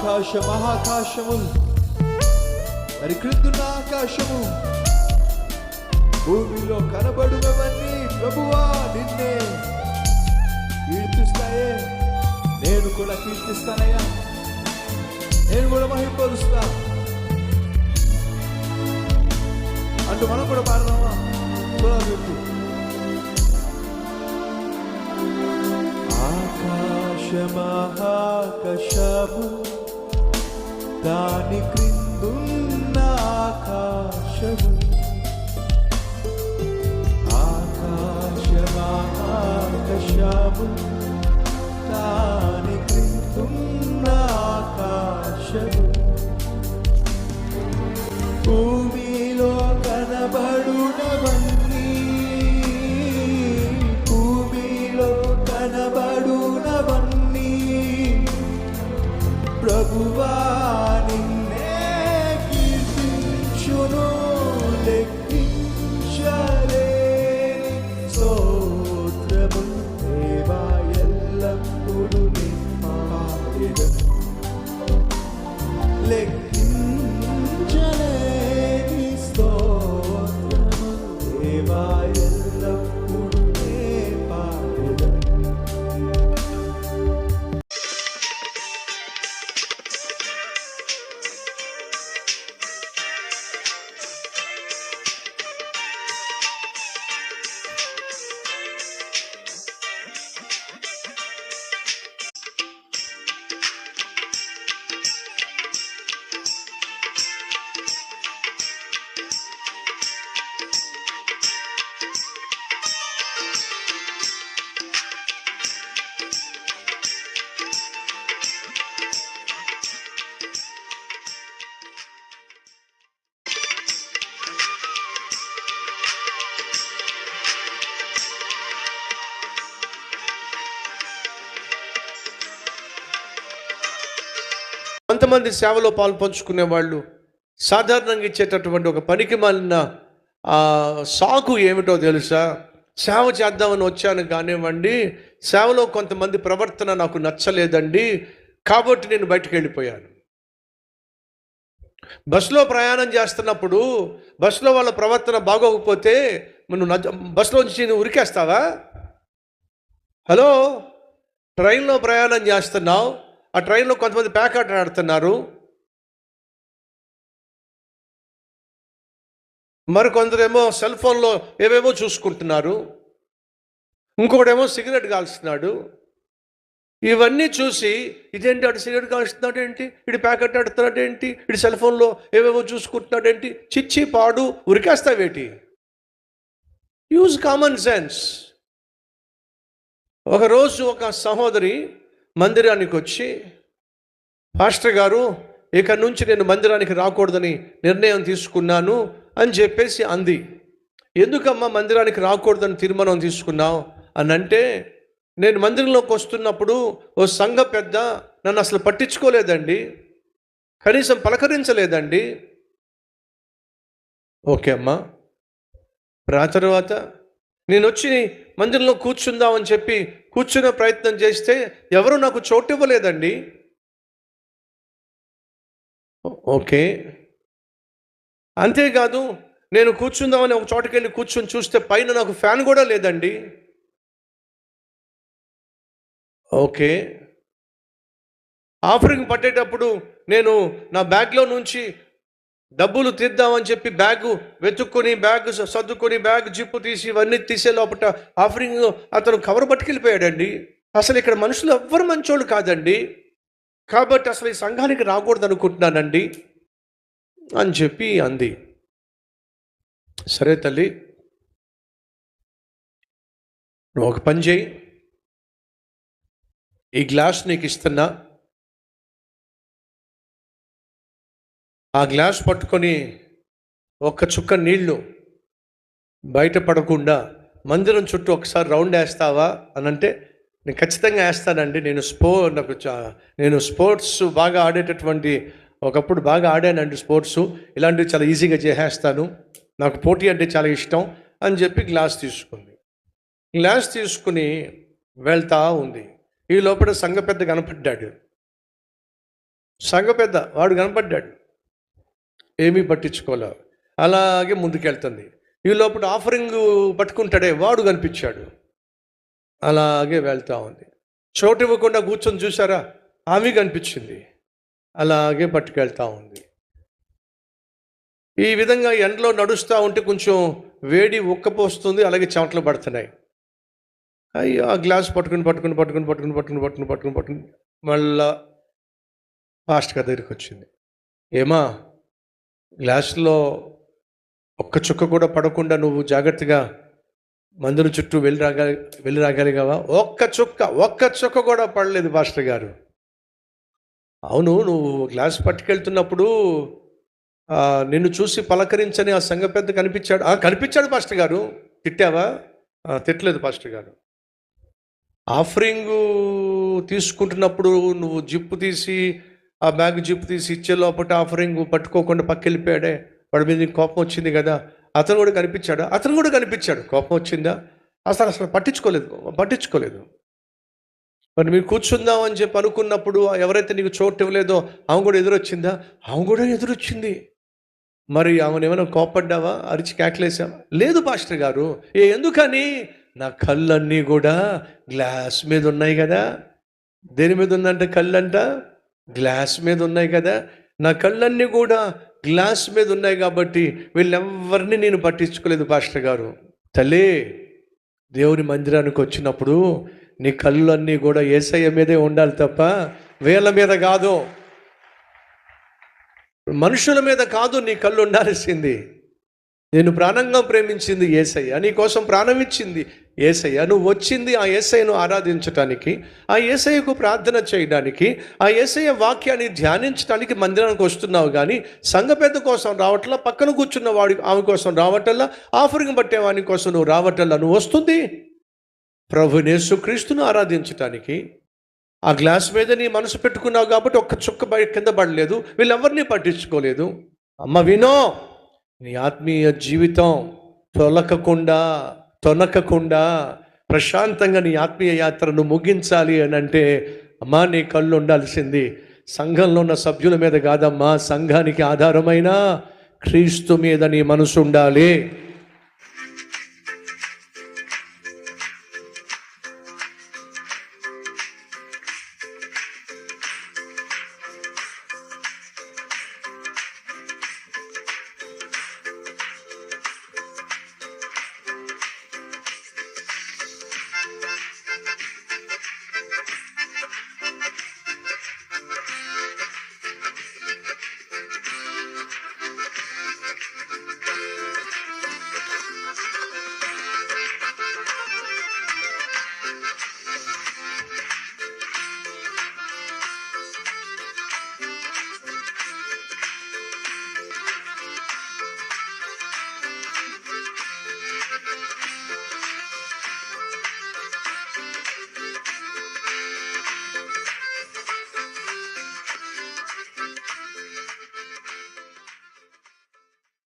ఆకాశ మహాకాశములు మరి క్రిందున్న ఆకాశము భూమిలో కనబడునవన్నీ ప్రభువా నిన్నే కీర్తిస్తాయే. నేను కూడా కీర్తిస్తానయ్యా, నేను కూడా మహింపరుస్తా అంటూ మనం కూడా పాడదామా? ఆకాశ మహాకాశము దాని క్రిందున్న ఆకాశము, ఆకాశ మహాకాశము దాని క్రిందున్న ఆకాశము, భూమిలో కనబడునవన్నీ, భూమిలో కనబడునవన్నీ ప్రభువా నిన్నే కీర్తించును, లెక్కించలేని స్తోత్రము దేవా ఎల్లప్పుడూ నీ పాడెదను, లెక్కించలేని స్తోత్రము దేవా ఎల్లప్పుడూ నీ పాడెదను. కొంతమంది సేవలో పాలు పంచుకునే వాళ్ళు సాధారణంగా ఇచ్చేటటువంటి ఒక పనికి మాలిన సాకు ఏమిటో తెలుసా? సేవ చేద్దామని వచ్చాను కానివ్వండి, సేవలో కొంతమంది ప్రవర్తన నాకు నచ్చలేదండి కాబట్టి నేను బయటకు వెళ్ళిపోయాను. బస్సులో ప్రయాణం చేస్తున్నప్పుడు బస్సులో వాళ్ళ ప్రవర్తన బాగోకపోతే బస్సులో నుంచి నువ్వు ఉరికేస్తావా? హలో, ట్రైన్లో ప్రయాణం చేస్తున్నావు, ఆ ట్రైన్లో కొంతమంది ప్యాకెట్ ఆడుతున్నారు, మరికొందరేమో సెల్ ఫోన్లో ఏవేమో చూసుకుంటున్నారు, ఇంకొకడేమో సిగరెట్ కాల్స్తున్నాడు. ఇవన్నీ చూసి ఇదేంటి, అటు సిగరెట్ కాల్స్తున్నాడు ఏంటి, ఇటు ప్యాకెట్ ఆడుతున్నాడు ఏంటి, ఇటు సెల్ ఫోన్లో ఏవేవో చూసుకుంటున్నాడు ఏంటి, చిచ్చి పాడు ఉరికేస్తావేటి? Use common sense. ఒకరోజు ఒక సహోదరి మందిరానికి వచ్చి, పాస్టర్ గారు ఇక నుంచి నేను మందిరానికి రాకూడదని నిర్ణయం తీసుకున్నాను అని చెప్పేసి అంది. ఎందుకమ్మా మందిరానికి రాకూడదని తీర్మానం తీసుకున్నావు అని అంటే, నేను మందిరంలోకి వస్తున్నప్పుడు ఓ సంఘ పెద్ద నన్ను అసలు పట్టించుకోలేదండి, కనీసం పలకరించలేదండి. ఓకే అమ్మా, తర్వాత నేను వచ్చి మందిరంలో కూర్చుందామని చెప్పి కూర్చునే ప్రయత్నం చేస్తే ఎవరు నాకు చోటు ఇవ్వలేదండి. ఓకే, అంతేకాదు నేను కూర్చుందామని ఒక చోటుకి వెళ్ళి కూర్చొని చూస్తే పైన నాకు ఫ్యాన్ కూడా లేదండి. ఓకే, ఆఫరింగ్ పట్టేటప్పుడు నేను నా బ్యాగ్లో నుంచి డబ్బులు తీద్దామని చెప్పి బ్యాగ్ వెతుక్కొని బ్యాగ్ సర్దుకొని బ్యాగ్ జిప్పు తీసి ఇవన్నీ తీసే లోపల ఆఫరింగ్ అతను కవర్ పట్టుకెళ్ళిపోయాడండి. అసలు ఇక్కడ మనుషులు ఎవ్వరు మంచోళ్ళు కాదండి, కాబట్టి అసలు ఈ సంఘానికి రాకూడదు అనుకుంటున్నానండి అని చెప్పి అంది. సరే తల్లి, నువ్వు ఒక పని చేయి, ఈ గ్లాస్ నీకు ఇస్తున్నా, ఆ గ్లాస్ పట్టుకొని ఒక్క చుక్క నీళ్లు బయటపడకుండా మందిరం చుట్టూ ఒకసారి రౌండ్ వేస్తావా అని అంటే, నేను ఖచ్చితంగా వేస్తానండి, నేను స్పోర్ట్స్ బాగా ఆడేటటువంటి ఒకప్పుడు బాగా ఆడానండి స్పోర్ట్స్, ఇలాంటివి చాలా ఈజీగా చేసేస్తాను, నాకు పోటీ అంటే చాలా ఇష్టం అని చెప్పి గ్లాస్ తీసుకుని వెళ్తా ఉంది. ఈ లోపల సంఘ పెద్ద కనపడ్డాడు. సంఘ పెద్ద వాడు కనపడ్డాడు, ఏమీ పట్టించుకోలే, అలాగే ముందుకెళ్తుంది. ఈ లోపల ఆఫరింగ్ పట్టుకుంటాడే వాడు కనిపించాడు, అలాగే వెళ్తా ఉంది. చోటు ఇవ్వకుండా కూర్చొని చూసారా, ఆమె కనిపించింది, అలాగే పట్టుకెళ్తా ఉంది. ఈ విధంగా ఎండలో నడుస్తూ ఉంటే కొంచెం వేడి ఉక్కపోస్తుంది, అలాగే చెమటలు పడుతున్నాయి. అయ్యో ఆ గ్లాస్ పట్టుకుని మళ్ళా ఫాస్ట్గా దగ్గరికి వచ్చింది. ఏమా, గ్లాసులో ఒక్క చుక్క కూడా పడకుండా నువ్వు జాగ్రత్తగా మందుల చుట్టూ వెళ్ళి రాగలిగావా? ఒక్క చుక్క కూడా పడలేదు పాస్టర్ గారు. అవును, నువ్వు గ్లాస్ పట్టుకెళ్తున్నప్పుడు నిన్ను చూసి పలకరించని ఆ సంఘ పెద్ద కనిపించాడు. కనిపించాడు పాస్టర్ గారు. తిట్టావా? తిట్టలేదు పాస్టర్ గారు. ఆఫరింగ్ తీసుకుంటున్నప్పుడు నువ్వు ఆ బ్యాగ్ జిప్పు తీసి ఇచ్చే లోపల ఆఫరింగ్ పట్టుకోకుండా పక్కెళ్ళిపోయాడే, వాడి మీద కోపం వచ్చింది కదా, అతను కూడా కనిపించాడు. కోపం వచ్చిందా? అసలు పట్టించుకోలేదు. మరి మీరు కూర్చుందాం అని చెప్పి అనుకున్నప్పుడు ఎవరైతే నీకు చోటు ఇవ్వలేదో ఆమె కూడా ఎదురొచ్చిందా? ఆమె కూడా ఎదురొచ్చింది. మరి ఆమెను ఏమైనా కోపడ్డావా? అరిచి కేకలేసావా? లేదు పాస్టర్ గారు. ఎందుకని? నా కళ్ళన్నీ కూడా గ్లాస్ మీద ఉన్నాయి కదా. దేని మీద ఉందంట? కళ్ళంట గ్లాస్ మీద ఉన్నాయి కదా. నా కళ్ళన్నీ కూడా గ్లాస్ మీద ఉన్నాయి కాబట్టి వీళ్ళెవ్వరిని నేను పట్టించుకోలేదు పాస్టర్ గారు. తల్లి, దేవుని మందిరానికి వచ్చినప్పుడు నీ కళ్ళు అన్నీ కూడా యేసయ్య మీదే ఉండాలి తప్ప వీళ్ళ మీద కాదు, మనుషుల మీద కాదు. నీ కళ్ళు ఉండాల్సింది. నేను ప్రాణంగా ప్రేమించింది యేసయ్య, నీ కోసం ప్రాణం ఇచ్చింది యేసయ్య. నువ్వు వచ్చింది ఆ యేసయ్యను ఆరాధించటానికి, ఆ యేసయ్యకు ప్రార్థన చేయడానికి, ఆ యేసయ్య వాక్యాన్ని ధ్యానించడానికి మందిరానికి వస్తున్నావు కానీ సంఘ పెద్ద కోసం రావట్లా, పక్కన కూర్చున్న ఆమె కోసం రావటల్లా, ఆఫరింగ్ పట్టేవాని కోసం నువ్వు రావటల్లా. నువ్వు వస్తుంది ప్రభువైన యేసుక్రీస్తును ఆరాధించటానికి. ఆ గ్లాస్ మీద నీ మనసు పెట్టుకున్నావు కాబట్టి ఒక్క చుక్క కింద పడలేదు, వీళ్ళెవరిని పట్టించుకోలేదు. అమ్మ వినో, నీ ఆత్మీయ జీవితం తొనకకుండా ప్రశాంతంగా నీ ఆత్మీయ యాత్రను ముగించాలి అని అంటే అమ్మా, నీ కళ్ళు ఉండాల్సింది సంఘంలో ఉన్న సభ్యుల మీద కాదమ్మా, సంఘానికి ఆధారమైన క్రీస్తు మీద నీ మనసు ఉండాలి.